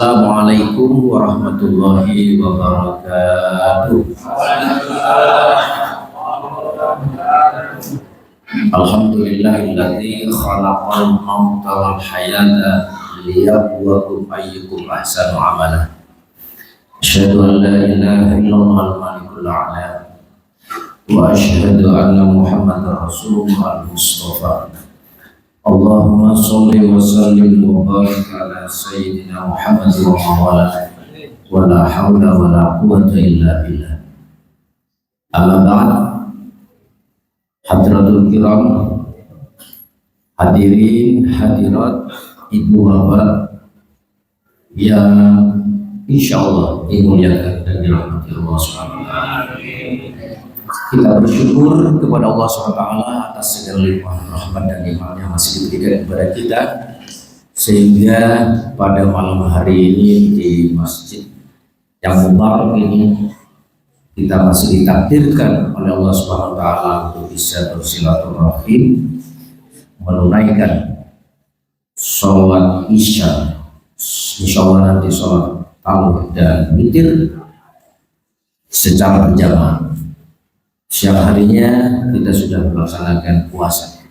Assalamualaikum warahmatullahi wabarakatuh. Alhamdulillahilladzi khalaqal mauta wal hayata liyabluwakum ayyukum ahsanu amala. Asyhadu an la ilaha illallah al-malikul a'la wa asyhadu anna Muhammadar Rasulullah al-Mustafa. Allahumma sholli wa sallim wa barik ala sayyidina Muhammad wa la hawla wa la quwwata illa billah. Amma ba'd. Hadratul kiram, hadirin hadirat, ibu bapak yang insyaallah dimuliakan dan dirahmati Allah Subhanahu wa taala. Kita bersyukur kepada Allah SWT atas segala limpahan rahmat dan nikmat yang masih diberikan kepada kita, sehingga pada malam hari ini di masjid yang mubarak ini kita masih ditakdirkan oleh Allah SWT untuk bisa bersilaturahim, menunaikan sholat isya, insyaallah nanti sholat tarawih dan witir secara berjamaah. Siang harinya kita sudah melaksanakan puasa.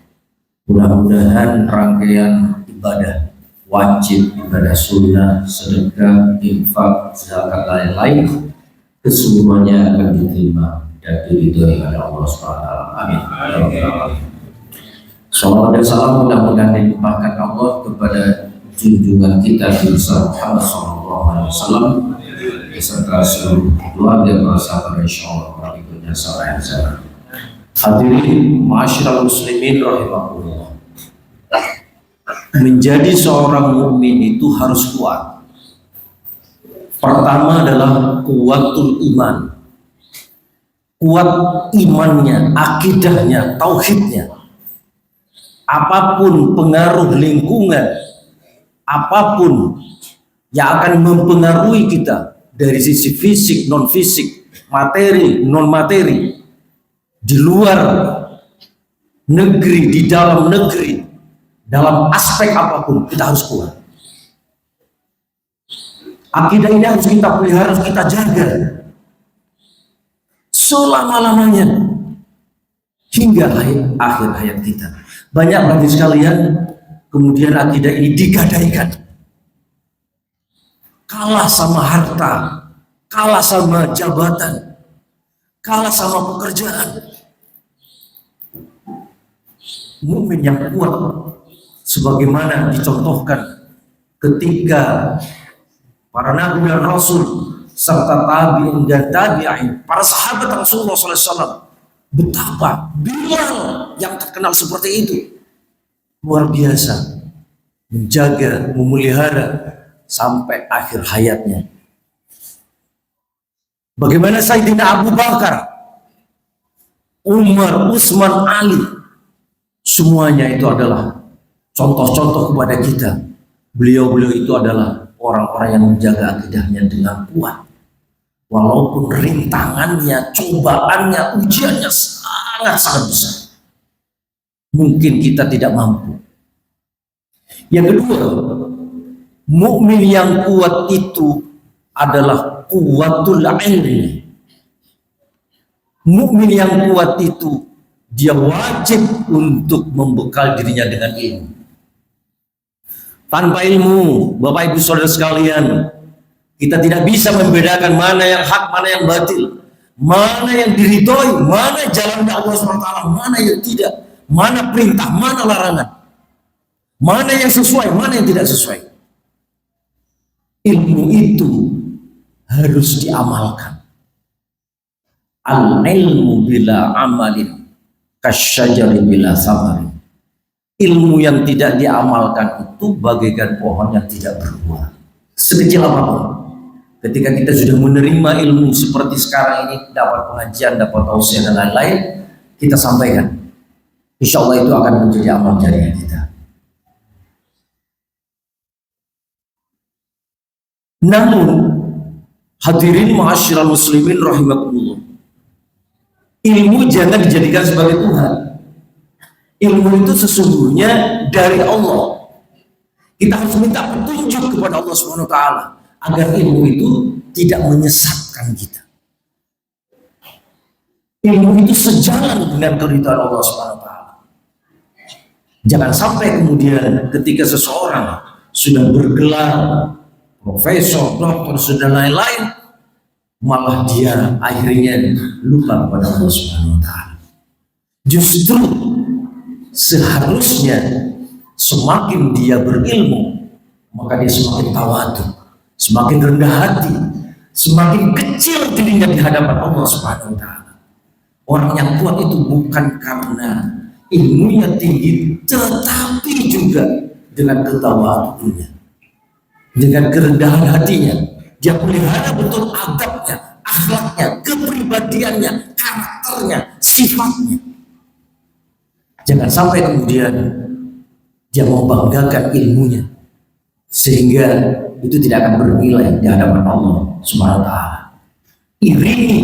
Mudah-mudahan rangkaian ibadah wajib, ibadah sunnah, sedekah, infak, zakat, lain-lain kesemuanya akan diterima dan diridhoi oleh Allah SWT. Amin. Salawat dan salam mudah-mudahan dilimpahkan Allah kepada junjungan kita besar Muhammad SAW beserta seluruh keluarga para sahabat insyaallah berikutnya sampai akhir. Hadirin ma'asyiral muslimin rahimakumullah. Menjadi seorang mukmin itu harus kuat. Pertama adalah kuatul iman. Kuat imannya, akidahnya, tauhidnya. Apapun pengaruh lingkungan, apapun yang akan mempengaruhi kita dari sisi fisik, non fisik, materi, non materi, di luar negeri, di dalam negeri, dalam aspek apapun kita harus kuat. Akidah ini harus kita pelihara, harus kita jaga selama-lamanya hingga akhir hayat kita. Banyak bagi sekalian kemudian akidah ini digadaikan, kalah sama harta, kalah sama jabatan, kalah sama pekerjaan. Mukmin yang kuat sebagaimana dicontohkan ketika para nabi dan rasul serta tabi'in dan tabi'in, para sahabat Rasulullah SAW, betapa Bilal yang terkenal seperti itu luar biasa menjaga, memelihara sampai akhir hayatnya. Bagaimana Sayyidina Abu Bakar, Umar, Utsman, Ali, semuanya itu adalah contoh-contoh kepada kita. Beliau-beliau itu adalah orang-orang yang menjaga akidahnya dengan kuat. Walaupun rintangannya, cobaannya, ujiannya sangat-sangat besar. Mungkin kita tidak mampu. Yang kedua, mukmin yang kuat itu adalah kuatul ilmi. Mukmin yang kuat itu dia wajib untuk membekal dirinya dengan ilmu. Tanpa ilmu, Bapak Ibu Saudara sekalian, kita tidak bisa membedakan mana yang hak, mana yang batil, mana yang diridhoi, mana jalan Allah SWT, mana yang tidak, mana perintah, mana larangan, mana yang sesuai, mana yang tidak sesuai. Ilmu itu harus diamalkan. Al-ilmu bila amalin kasyajari bila samarin. Ilmu yang tidak diamalkan itu bagaikan pohon yang tidak berbuah, sekecil apapun. Ketika kita sudah menerima ilmu seperti sekarang ini, dapat pengajian, dapat tausiah dan lain-lain, kita sampaikan, insya Allah itu akan menjadi amal jariah kita. Namun hadirin ma'asyiral muslimin rahimakumullah, ilmu jangan dijadikan sebagai Tuhan. Ilmu itu sesungguhnya dari Allah. Kita harus minta petunjuk kepada Allah Subhanahu wa taala. agar ilmu itu tidak menyesatkan kita. Ilmu itu sejalan dengan keridhaan Allah Subhanahu wa taala. Jangan sampai kemudian ketika seseorang sudah bergelar profesor, doktor, sudah lain-lain, malah dia akhirnya lupa kepada Allah Subhanahu wa taala. Justru seharusnya semakin dia berilmu, maka dia semakin tawadu, semakin rendah hati, semakin kecil dirinya di hadapan Allah Subhanahu wa taala. Orang yang kuat itu bukan karena ilmunya tinggi, tetapi juga dengan ketawaduannya, dengan kerendahan hatinya. Dia pelihara betul adabnya, akhlaknya, kepribadiannya, karakternya, sifatnya. Jangan sampai kemudian dia membanggakan ilmunya sehingga itu tidak akan bernilai di hadapan Allah Subhanahu wa taala. Iringi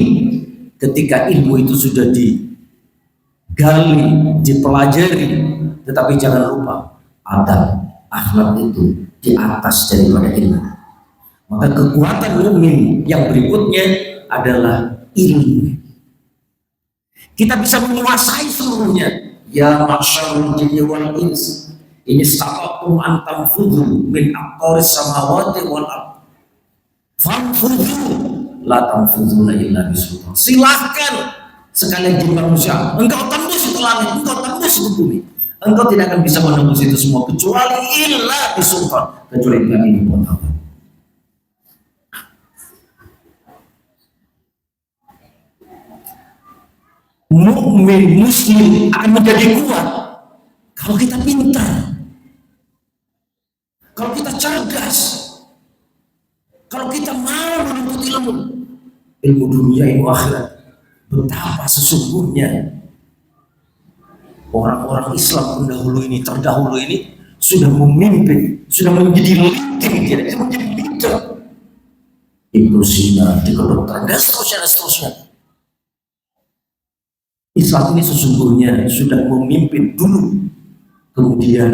ketika ilmu itu sudah digali, dipelajari, tetapi jangan lupa adab, akhlak itu di atas daripada ilmu. Maka kekuatan mukmin yang berikutnya adalah ilmu. Kita bisa menguasai seluruhnya. Ya ma'syarul jinni wal ins, in istata'tum an tanfudhu min aqtaris samawati wal ardh fanfudhu la tanfudhuna illa bisultan. Silahkan sekalian jin manusia, engkau tembus itu langit, engkau tembus itu bumi, engkau tidak akan bisa menembus itu semua kecuali illa bisultan, kecuali dengan ini pengetahuan. Mukmin muslim akan menjadi kuat kalau kita pintar, kalau kita cerdas, kalau kita mau menuntut ilmu dunia, ilmu akhirat. Betapa sesungguhnya orang-orang Islam terdahulu ini sudah memimpin, sudah menjadi leading, tidak menjadi leader. Ibnu Sina di kedokteran dan seterusnya. Islam ini sesungguhnya sudah memimpin dulu, kemudian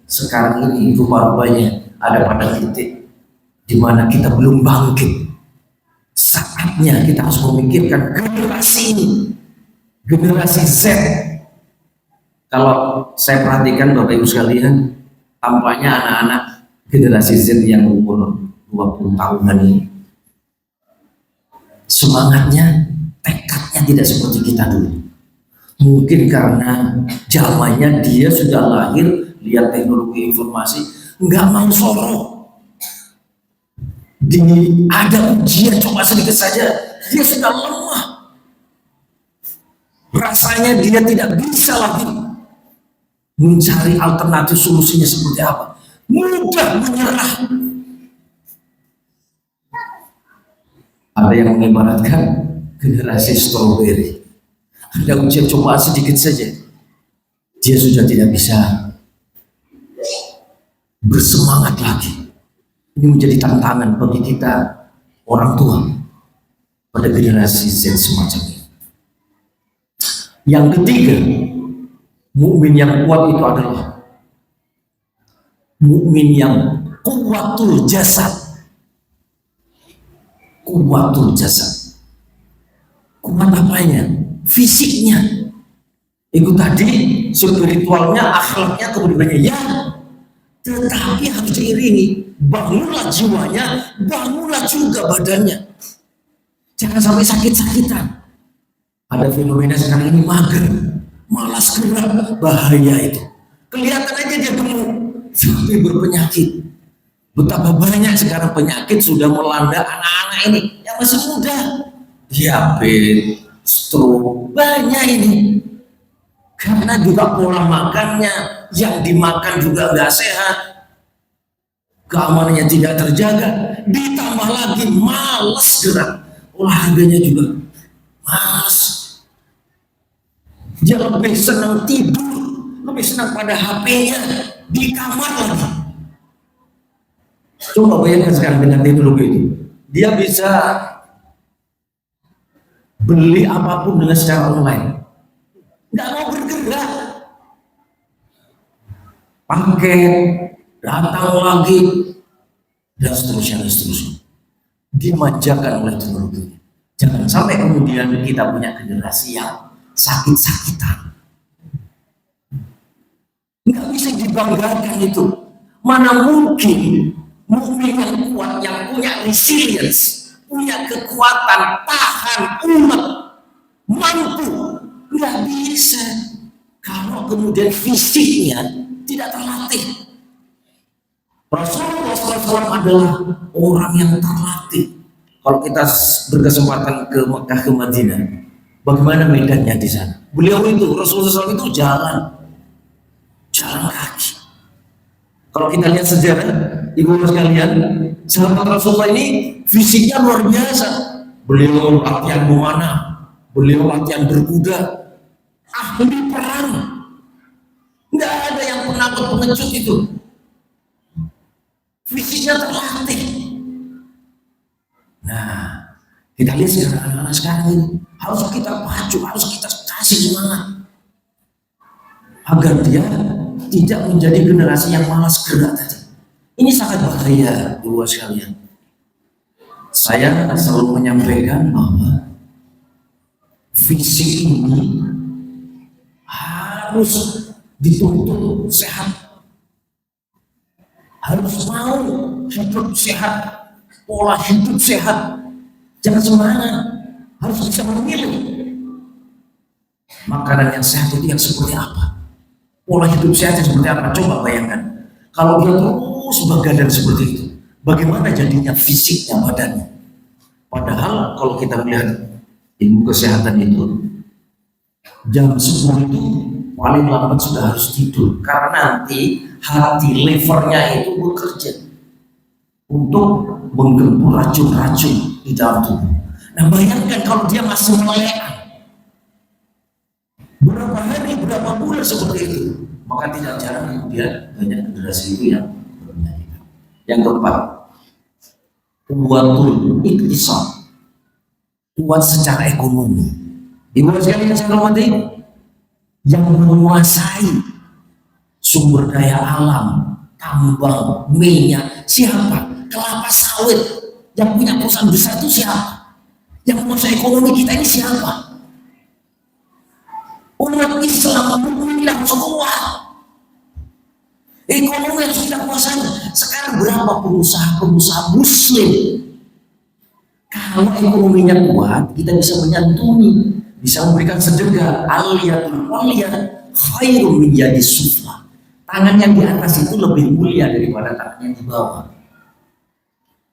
sekarang ini rupa-rupanya ada pada titik di mana kita belum bangkit. Saatnya kita harus memikirkan generasi ini, generasi Z. Kalau saya perhatikan Bapak Ibu sekalian, tampaknya anak-anak generasi Z yang umur 20 tahunan ini semangatnya, tekadnya tidak seperti kita dulu. Mungkin karena zamannya dia sudah lahir, lihat teknologi informasi, nggak mau solo. Ada ujian coba sedikit saja, dia sudah lemah. Rasanya dia tidak bisa lagi mencari alternatif solusinya seperti apa. Mudah menyerah. Ada yang mengibaratkan generasi stroberi. Ada ujian cobaan sedikit saja, dia sudah tidak bisa bersemangat lagi. Ini menjadi tantangan bagi kita orang tua pada generasi Z semacam ini. Yang ketiga, mukmin yang kuat itu adalah mukmin yang kuwatul jasad. Kuwatul jasad. Kuat apanya? Fisiknya. Itu tadi spiritualnya, akhlaknya, kepribadiannya ya. Tetapi harus diiringi, bangunlah jiwanya, bangunlah juga badannya. Jangan sampai sakit-sakitan. Ada fenomena sekarang ini mager, malas gerak, bahaya itu. Kelihatan aja dia gemuk, sampai berpenyakit. Betapa banyak sekarang penyakit sudah melanda anak-anak ini yang masih muda. Diabetes, stroke, banyak ini. Karena juga pola makannya, yang dimakan juga nggak sehat, keamanannya tidak terjaga, ditambah lagi malas gerak, olahraganya juga malas. Dia lebih senang tidur, lebih senang pada HP-nya, di kamar lagi. Coba bayangkan sekarang dengan teknologi itu, dia bisa beli apapun dengan secara online, nggak mau bergerak, paket datang lagi dan seterusnya. dimanjakan oleh teknologi. Jangan sampai kemudian kita punya generasi yang sakit-sakitan. Nggak bisa dibanggakan itu. Mana mungkin mukmin yang kuat, yang punya resilience, punya kekuatan tahan umat, mampu, nggak bisa kalau kemudian fisiknya tidak terlatih. Rasulullah SAW adalah orang yang terlatih. Kalau kita berkesempatan ke Mekah, ke Madinah, bagaimana medannya di sana? Beliau itu, Rasulullah SAW itu jalan kaki. Kalau kita lihat sejarah, ibu sekalian, sahabat Rasulullah ini fisiknya luar biasa. Beliau latihan memanah, beliau latihan berkuda, ahli perang. Nggak ada yang penakut-pengecut itu. Fisiknya terlatih. Nah, kita lihat sekarang anak-anak sekarang ini harus kita pacu, harus kita kasih semangat agar dia tidak menjadi generasi yang malas gerak tadi. Ini sangat bahaya, ibu sekalian. Saya selalu menyampaikan bahwa fisik ini harus dituntut sehat, harus mau hidup sehat, pola hidup sehat. Jangan sembarangan, harus bisa memilih makanan yang sehat itu yang seperti apa, pola hidup sehat yang seperti apa. Coba bayangkan kalau dia terus begadang seperti itu, bagaimana jadinya fisiknya, badannya. Padahal kalau kita melihat ilmu kesehatan itu, jam 10 itu paling lambat sudah harus tidur, karena nanti hati levernya itu bekerja untuk menggempur racun-racun di dalam tubuh. Nah, bayangkan kalau dia masih melek berapa hari, berapa bulan seperti itu, maka tidak jarang kemudian banyak generasi itu yang berpenyakit. Yang keempat, kuatul iktisad, kuat secara ekonomi. Ibu sekalian yang saya hormati, yang menguasai sumber daya alam, tambang, minyak, siapa? Kelapa sawit. Yang punya perusahaan besar itu siapa? Yang menguasai ekonomi kita ini siapa? Umat Islam memilih semua. Ekonomi yang sudah kuasai. Sekarang berapa pengusaha-pengusaha muslim? Kalau ekonominya kuat, kita bisa menyantuni, bisa memberikan sedekah. Aliyatul waliyah khairum min yadi sufla. Tangan yang di atas itu lebih mulia daripada tangan yang di bawah.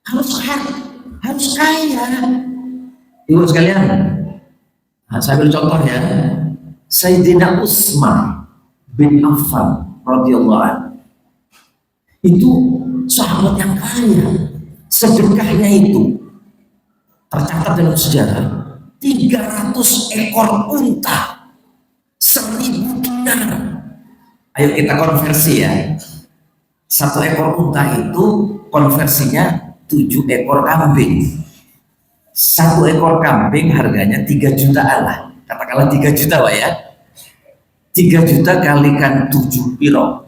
Harus kaya. Ibu sekalian, saya ambil contohnya, Sayyidina Utsman bin Affan radhiyallahu anhu. Itu sahabat yang kaya. Sedekahnya itu tercatat dalam sejarah 300 ekor unta, 1000 dinar. Ayo kita konversi ya. 1 ekor unta itu konversinya 7 ekor kambing. 1 ekor kambing harganya 3 jutaan lah. Katakanlah 3 juta Pak ya. 3 juta kalikan 7 piro.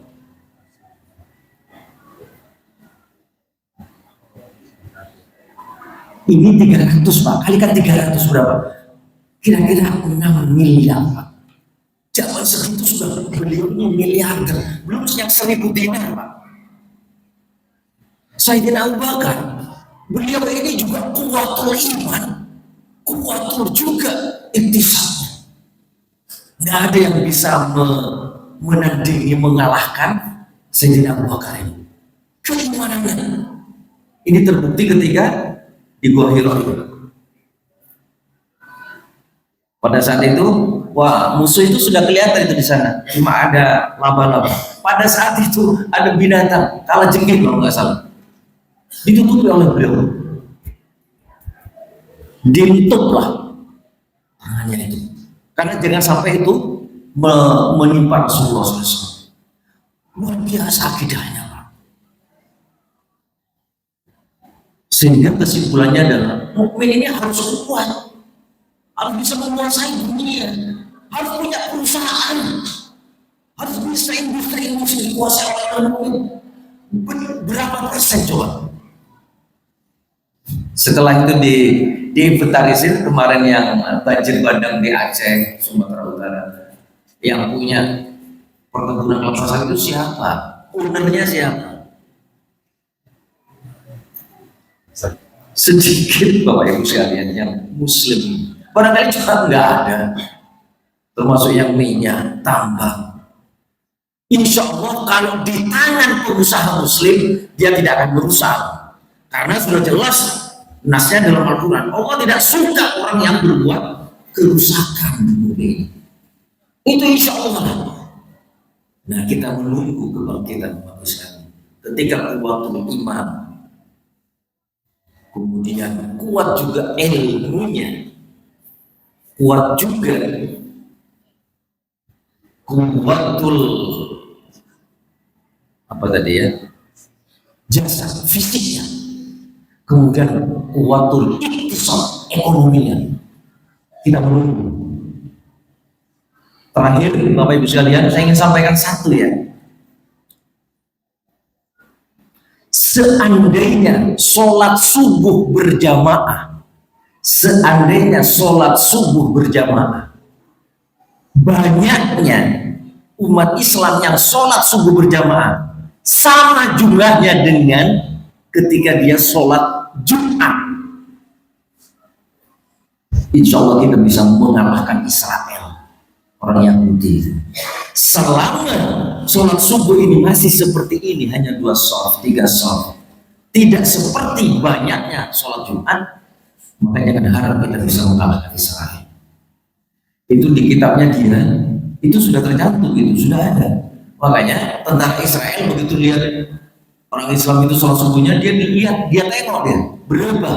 Ini 300 Pak, kalikan 300 berapa? Kira-kira 6 miliar Pak. Zaman segitu sudah beliau miliarder, belum yang 1000 dinar Pak. Sayyidina Abu Bakar, beliau ini juga kuatul iman, kuatul juga iktisadnya. Nggak ada yang bisa menandingi, mengalahkan Sayyidina Abu Bakar ini. Keimanannya ini terbukti ketika di Gua Hira. Pada saat itu, wah, musuh itu sudah kelihatan itu di sana, cuma ada laba-laba. Pada saat itu ada binatang, kalajengking kalau nggak salah, ditutupi oleh beliau, ditutuplah tangannya itu, karena jangan sampai itu menimpa Rasulullah SAW. Luar biasa akidahnya Pak. Sehingga kesimpulannya adalah mukmin ini harus kuat, harus bisa menguasai dunia, harus punya perusahaan, harus bisa industri yang mesti dikuasai oleh orang mukmin. Berapa persen coba? Setelah itu diinventarisir kemarin yang banjir bandang di Aceh, Sumatera Utara, yang punya perkebunan kelapa sawit itu siapa? Ownernya siapa? Sedikit Bapak Ibu sekalian yang Muslim, barangkali juga nggak ada, termasuk yang minyak, tambang. Insya Allah kalau di tangan pengusaha Muslim dia tidak akan merusak, karena sudah jelas nasnya dalam Al-Quran, Allah tidak suka orang yang berbuat kerusakan di bumi ini. Itu insya Allah. Nah, kita menunggu kebangkitan umat Islam ketika kuatul iman, kemudian kuat juga ilmunya, kuat juga kuatul apa tadi ya, jasa fisiknya, kemudian kuatul iktisad ekonominya. Kita menunggu. Terakhir Bapak Ibu sekalian, saya ingin sampaikan satu ya. Seandainya sholat subuh berjamaah, banyaknya umat Islam yang sholat subuh berjamaah sama jumlahnya dengan ketika dia sholat Jumat, insya Allah kita bisa mengalahkan Israel, orang Yahudi. Selama sholat subuh ini masih seperti ini, hanya 2 shaf, 3 shaf, tidak seperti banyaknya sholat Jumat, makanya kan harap kita bisa mengalahkan Israel. Itu di kitabnya dia, itu sudah tercantum, itu sudah ada. Makanya tentara Israel begitu lihat orang Islam itu sholat subuhnya, dia dilihat, dia tengok, dia berapa.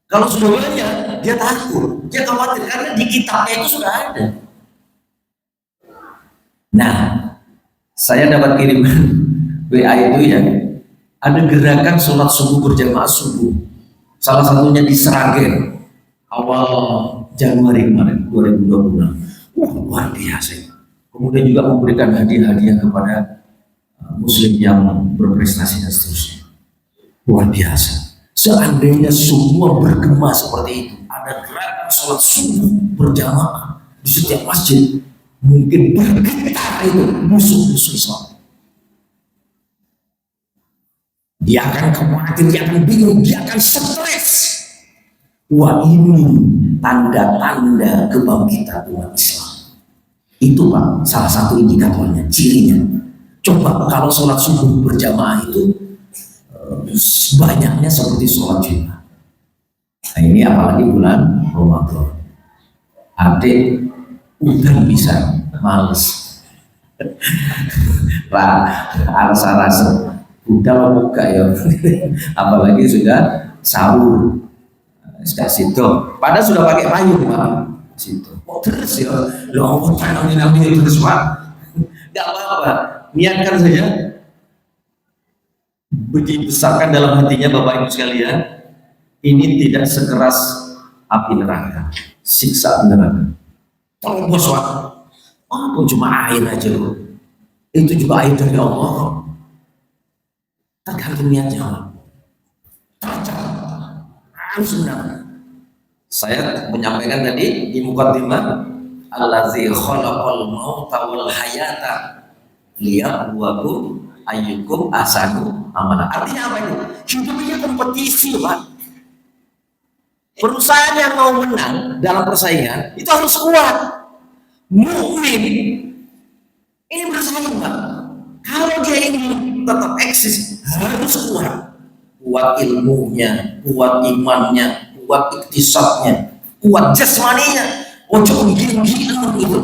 Kalau sudah banyak, dia takut, dia khawatir, karena di kitabnya itu sudah ada. Nah, saya dapat kiriman WA itu ya, ada gerakan sholat subuh berjamaah subuh, salah satunya di Sragen awal Januari kemarin 2026. Luar biasa. Kemudian juga memberikan hadiah-hadiah kepada Muslim yang berprestasi dan seterusnya. Luar biasa. Seandainya semua bergema seperti itu, ada gerakan sholat subuh berjamaah di setiap masjid, mungkin bergetar itu musuh-musuh Islam. Dia akan khawatir, dia akan bingung, dia akan stres. Wah, ini tanda-tanda kebangkitan umat Islam. Itu Pak, salah satu indikatornya, cirinya. Coba kalau sholat subuh berjamaah itu banyaknya seperti sholat Jumat. Nah, ini apalagi bulan Ramadan. Adik udah bisa males. Rasa-rasa udah buka ya. Apalagi sudah sahur. Sudah situ. Padahal sudah pakai payung Pak. Situ. Oh terus ya. Loh, ini terus Pak. Enggak apa-apa. Niatkan saja. Dibesarkan dalam hatinya Bapak Ibu sekalian, ini tidak sekeras api neraka, siksa neraka. Tolong bos Pak, oh cuma air aja loh, itu juga air dari Allah. Tergantung niatnya. Harus benar. Saya menyampaikan tadi di mukaddimah, allazi khalaqal mauta wal hayata liyabluwakum ayyukum ahsanu amala. Artinya apa itu? Hidupnya kompetisi Pak. Perusahaan yang mau menang dalam persaingan itu harus kuat. Mukmin ini bersaing Pak. Kalau dia ingin tetap eksis harus kuat. Kuat ilmunya, kuat imannya, kuat iktisadnya, kuat jasmaninya. Ojo gila itu.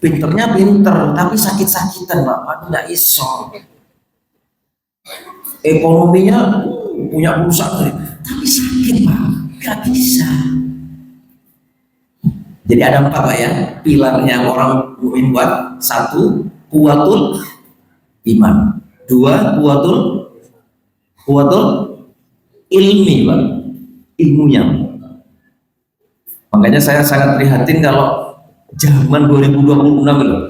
Pinternya pinter, tapi sakit-sakitan Pak, nggak iso. Ekonominya punya perusahaan, tapi sakit Pak, nggak bisa. Jadi ada 4 Pak ya, pilarnya orang mukmin buat. 1, kuatul iman. 2, kuatul ilmi Pak, ilmunya. Makanya saya sangat prihatin kalau zaman 2026 loh,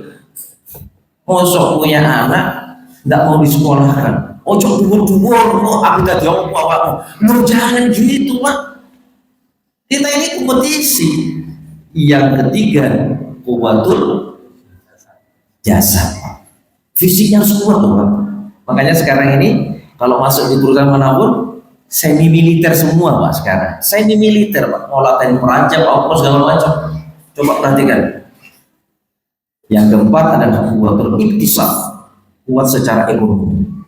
mosok punya anak nggak mau disekolahkan. Ojo dhuwur-dhuwur, mau aku dadi apa awakmu. Loh jangan gitu, Pak. Kita ini kompetisi. Yang ketiga, kuwatul jasad. Fisiknya harus kuat loh, Pak. Makanya sekarang ini kalau masuk di perusahaan manapun semi militer semua, Pak. Sekarang semi militer, Pak. Mau latihan perancang, apa segala macam. Coba perhatikan. Yang keempat adalah kuwatul iktisad, kuat secara ekonomi.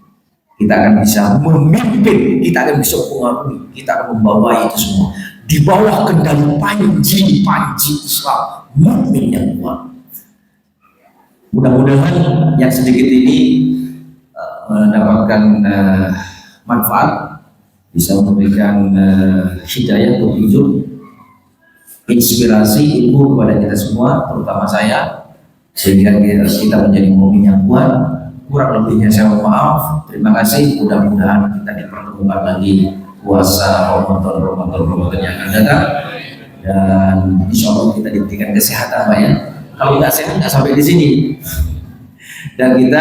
Kita akan bisa memimpin, kita akan bisa mengaruhi, kita akan membawa itu semua di bawah kendali panji Islam, mukmin yang kuat. Mudah-mudahan yang sedikit ini mendapatkan manfaat, bisa memberikan hidayah, petunjuk, inspirasi, ilmu kepada kita semua, terutama saya, sehingga kita menjadi mukmin yang kuat. Kurang lebihnya saya mohon maaf. Terima kasih. Mudah-mudahan kita dipertemukan lagi puasa Ramadan yang akan datang, dan insya Allah kita diberikan kesehatan, Pak ya. Kalau nggak sehat nggak sampai di sini. Dan kita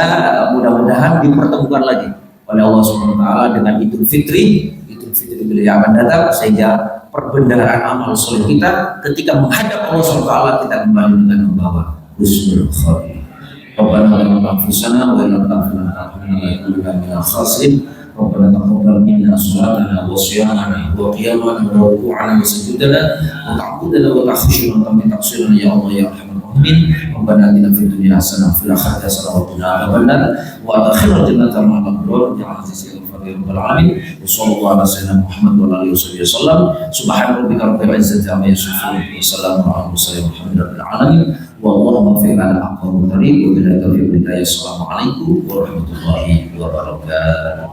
mudah-mudahan dipertemukan lagi oleh Allah Subhanahu Wa Taala dengan Idul Fitri yang akan datang, sehingga perbendaharaan amal soleh kita ketika menghadap Allah Subhanahu Wa Taala kita kembali dengan membawa husnul khotimah. Rabbana zalamna anfusana wa illam taghfir lana wa tarhamna minal khasirin. Rabbana taqabbal minna salatana wa siyamana wa qiyamana wa ruku'ana wa sujudana wa ta'budana wa takhshirana wa taqsirana ya Allah ya arhamar rahimin. Rabbana atina fid dunya hasanah wa fil akhirati hasanah wa qina adzabannar wa adkhilna jannata ma'al abrar ja'alna zikra rabbal alamin. Wassallallahu ala sayyidina Muhammad wa alihi wasallam. Subhana rabbika rabbil izzati amma yasifun wa salamun ala mursalin walhamdulillahi alamin. Wallahu muwaffiq ala aqwamit thariq wa billahi taufiq. Assalamualaikum warahmatullahi wabarakatuh.